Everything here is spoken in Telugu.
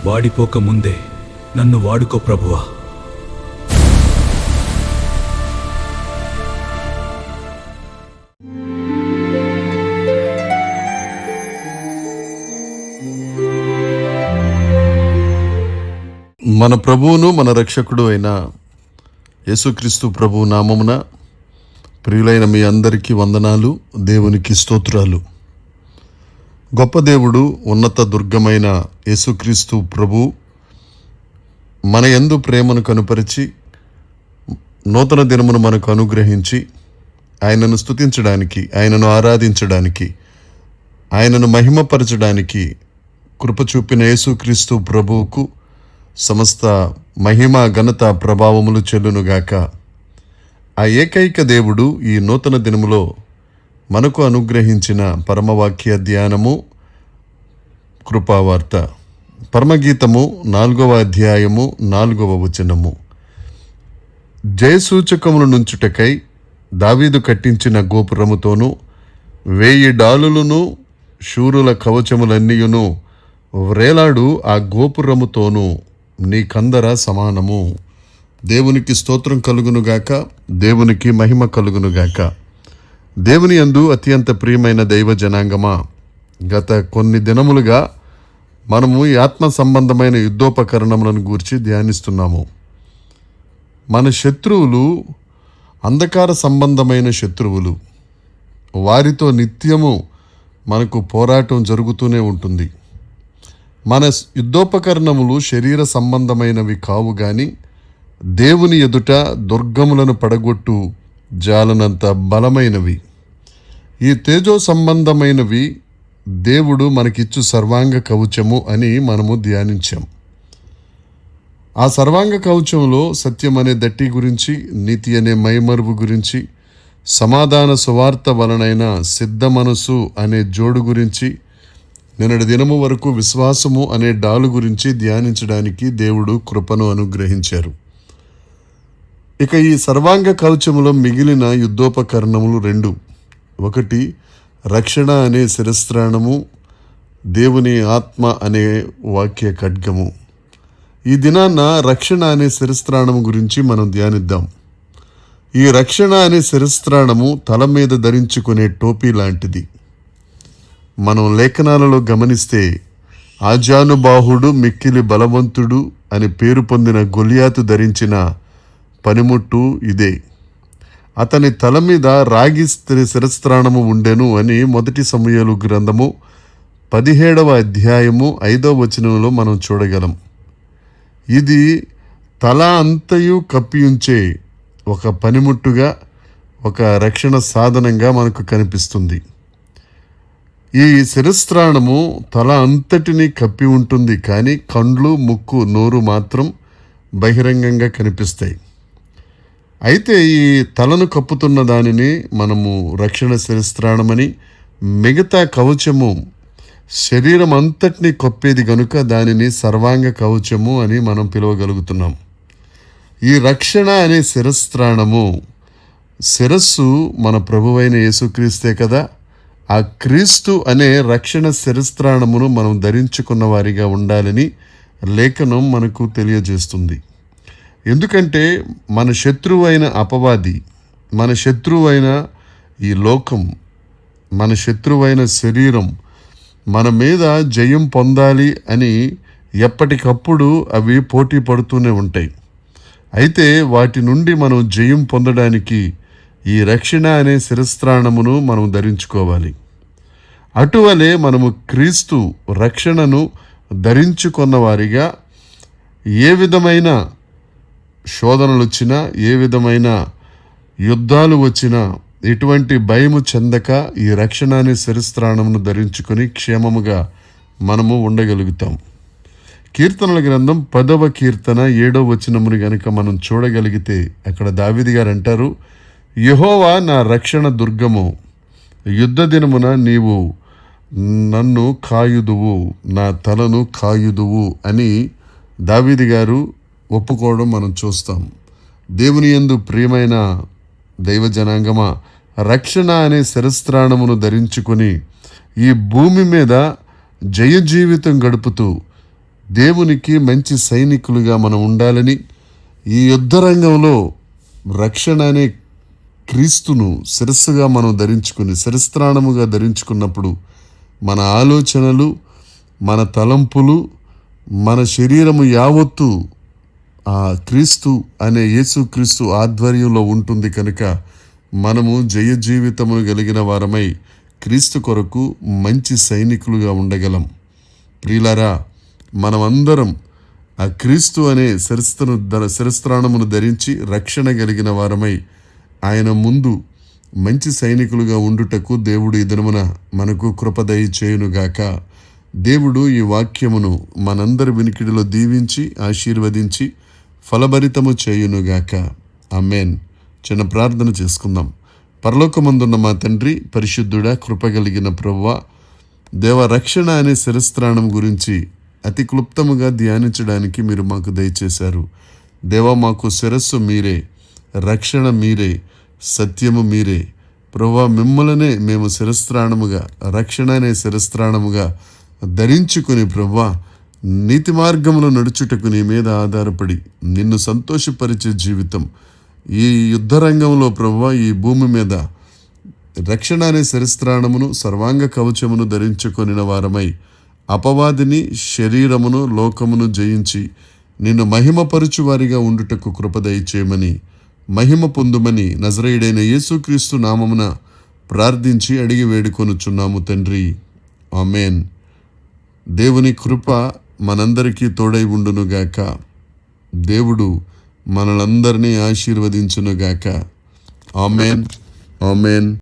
వాడిపోక ముందే నన్ను వాడుకో ప్రభువా. మన ప్రభువును మన రక్షకుడు అయిన యేసుక్రీస్తు ప్రభు నామమున ప్రియులైన మీ అందరికీ వందనాలు, దేవునికి స్తోత్రాలు. గొప్ప దేవుడు, ఉన్నత దుర్గమైన యేసుక్రీస్తు ప్రభు మన యందు ప్రేమను కనుపరిచి నూతన దినమును మనకు అనుగ్రహించి ఆయనను స్తుతించడానికి, ఆయనను ఆరాధించడానికి, ఆయనను మహిమపరచడానికి కృప చూపిన యేసుక్రీస్తు ప్రభువుకు సమస్త మహిమ, ఘనత, ప్రభావములు చెల్లునుగాక. ఆ ఏకైక దేవుడు ఈ నూతన దినములో మనకు అనుగ్రహించిన పరమవాక్య ధ్యానము, కృపావార్త, పరమగీతము 4వ అధ్యాయము 4వ వచనము. జయసూచకములు నుంచుటకై దావీదు కట్టించిన గోపురముతోనూ 1000 డాలులను శూరుల కవచములన్నీయును వ్రేలాడు ఆ గోపురముతోనూ నీ కందర సమానము. దేవునికి స్తోత్రం కలుగునుగాక, దేవునికి మహిమ కలుగునుగాక. దేవుని యందు అత్యంత ప్రియమైన దైవ జనాంగమా, గత కొన్ని దినములుగా మనము ఈ ఆత్మ సంబంధమైన యుద్ధోపకరణములను గూర్చి ధ్యానిస్తున్నాము. మన శత్రువులు అంధకార సంబంధమైన శత్రువులు. వారితో నిత్యము మనకు పోరాటం జరుగుతూనే ఉంటుంది. మన యుద్ధోపకరణములు శరీర సంబంధమైనవి కావు గాని దేవుని ఎదుట దుర్గములను పడగొట్టు జాలనంత బలమైనవి. ఈ తేజో సంబంధమైనవి దేవుడు మనకిచ్చు సర్వాంగ కవచము అని మనము ధ్యానించాం. ఆ సర్వాంగ కవచంలో సత్యం అనే దట్టి గురించి, నీతి అనే మైమరువు గురించి, సమాధాన సువార్త వలనైన సిద్ధ మనసు అనే జోడు గురించి, నిన్నటి దినము వరకు విశ్వాసము అనే డాలు గురించి ధ్యానించడానికి దేవుడు కృపను అనుగ్రహించారు. ఇక ఈ సర్వాంగ కవచములో మిగిలిన యుద్ధోపకరణములు 2. ఒకటి రక్షణ అనే శిరస్త్రాణము, దేవుని ఆత్మ అనే వాక్య ఖడ్గము. ఈ దినాన రక్షణ అనే శిరస్త్రాణము గురించి మనం ధ్యానిద్దాం. ఈ రక్షణ అనే శిరస్త్రాణము తల మీద ధరించుకునే టోపీ లాంటిది. మనం లేఖనాలలో గమనిస్తే ఆజానుబాహుడు, మిక్కిలి బలవంతుడు అని పేరు పొందిన గొలియాతు ధరించిన పనిముట్టు ఇదే. అతని తల మీద రాగి శిరస్త్రాణము ఉండెను అని 1 సమూయేలు గ్రంథము 17వ అధ్యాయము 5వ వచనంలో మనం చూడగలం. ఇది తల అంతయు కప్పియుంచే ఒక పనిముట్టుగా, ఒక రక్షణ సాధనంగా మనకు కనిపిస్తుంది. ఈ శిరస్త్రాణము తల అంతటిని కప్పి ఉంటుంది, కానీ కండ్లు, ముక్కు, నోరు మాత్రం బహిరంగంగా కనిపిస్తాయి. అయితే ఈ తలను కప్పుతున్న దానిని మనము రక్షణ శిరస్త్రాణమని, మిగతా కవచము శరీరం అంతటిని కప్పేది గనుక దానిని సర్వాంగ కవచము అని మనం పిలవగలుగుతున్నాం. ఈ రక్షణ అనే శిరస్త్రాణము, శిరస్సు మన ప్రభువైన యేసుక్రీస్తే కదా. ఆ క్రీస్తు అనే రక్షణ శిరస్త్రాణమును మనం ధరించుకున్న వారిగా ఉండాలని లేఖనం మనకు తెలియజేస్తుంది. ఎందుకంటే మన శత్రువైన అపవాది, మన శత్రువైన ఈ లోకం, మన శత్రువైన శరీరం మన మీద జయం పొందాలి అని ఎప్పటికప్పుడు అవి పోటీ పడుతూనే ఉంటాయి. అయితే వాటి నుండి మనం జయం పొందడానికి ఈ రక్షణ అనే శిరస్త్రాణమును మనం ధరించుకోవాలి. అటువలే మనము క్రీస్తు రక్షణను ధరించుకున్న వారిగా ఏ విధమైన శోధనలు వచ్చినా, ఏ విధమైన యుద్ధాలు వచ్చినా ఎటువంటి భయము చెందక ఈ రక్షణ అనే శిరస్త్రాణమును ధరించుకొని క్షేమముగా మనము ఉండగలుగుతాం. కీర్తనల గ్రంథం 10వ కీర్తన 7వ వచనమును గనుక మనం చూడగలిగితే అక్కడ దావీదు గారు అంటారు, యెహోవా నా రక్షణ దుర్గము, యుద్ధ దినమున నీవు నన్ను కాయుదువు, నా తలను కాయుదువు అని దావీదు గారు ఒప్పుకోవడం మనం చూస్తాం. దేవుని యందు ప్రియమైన దైవ జనాంగమా, రక్షణ అనే శిరస్త్రాణమును ధరించుకొని ఈ భూమి మీద జయ జీవితం గడుపుతూ దేవునికి మంచి సైనికులుగా మనం ఉండాలని, ఈ యుద్ధ రంగంలో రక్షణ అనే క్రీస్తును శిరస్సుగా మనం ధరించుకుని, శిరస్త్రాణముగా ధరించుకున్నప్పుడు మన ఆలోచనలు, మన తలంపులు, మన శరీరము యావత్తు ఆ క్రీస్తు అనే యేసుక్రీస్తు ఆధ్వర్యంలో ఉంటుంది కనుక మనము జయ జీవితమును కలిగిన వారమై క్రీస్తు కొరకు మంచి సైనికులుగా ఉండగలం. ప్రియులారా, మనమందరం ఆ క్రీస్తు అనే శిరస్త్రాణమును ధరించి రక్షణ కలిగిన వారమై ఆయన ముందు మంచి సైనికులుగా ఉండుటకు దేవుడు ఈ దినమున మనకు కృప దయచేయునుగాక. దేవుడు ఈ వాక్యమును మనందరి వినికిడిలో దీవించి ఆశీర్వదించి ఫలభరితము చేయునుగాక. ఆమేన్. చిన్న ప్రార్థన చేసుకుందాం. పరలోకమందున్న మా తండ్రి, పరిశుద్ధుడా, కృప కలిగిన ప్రభువా, దేవ, రక్షణ అనే శిరస్త్రాణం గురించి అతి క్లుప్తముగా ధ్యానించడానికి మీరు మాకు దయచేశారు. దేవ, మాకు శిరస్సు మీరే, రక్షణ మీరే, సత్యము మీరే. ప్రభువా, మిమ్మల్నే మేము శిరస్త్రాణముగా, రక్షణ అనే శిరస్త్రాణముగా ధరించుకుని ప్రభువా, నీతి మార్గములో నడుచుటకు నీ మీద ఆధారపడి నిన్ను సంతోషపరిచే జీవితం ఈ యుద్ధ రంగంలో ప్రభువా, ఈ భూమి మీద రక్షణ అనే శిరస్త్రాణమును, సర్వాంగ కవచమును ధరించుకొనిన వారమై అపవాదిని, శరీరమును, లోకమును జయించి నిన్ను మహిమపరచు వారిగా ఉండుటకు కృప దయచేయమని, మహిమ పొందుమని నజరేయుడైన యేసుక్రీస్తు నామమున ప్రార్థించి అడిగి వేడుకొనుచున్నాము తండ్రి. ఆమేన్. దేవుని కృప మనందరికీ తోడై ఉండునుగాక. దేవుడు మనలందరినీ ఆశీర్వదించునుగాక. ఆమేన్. ఆమేన్.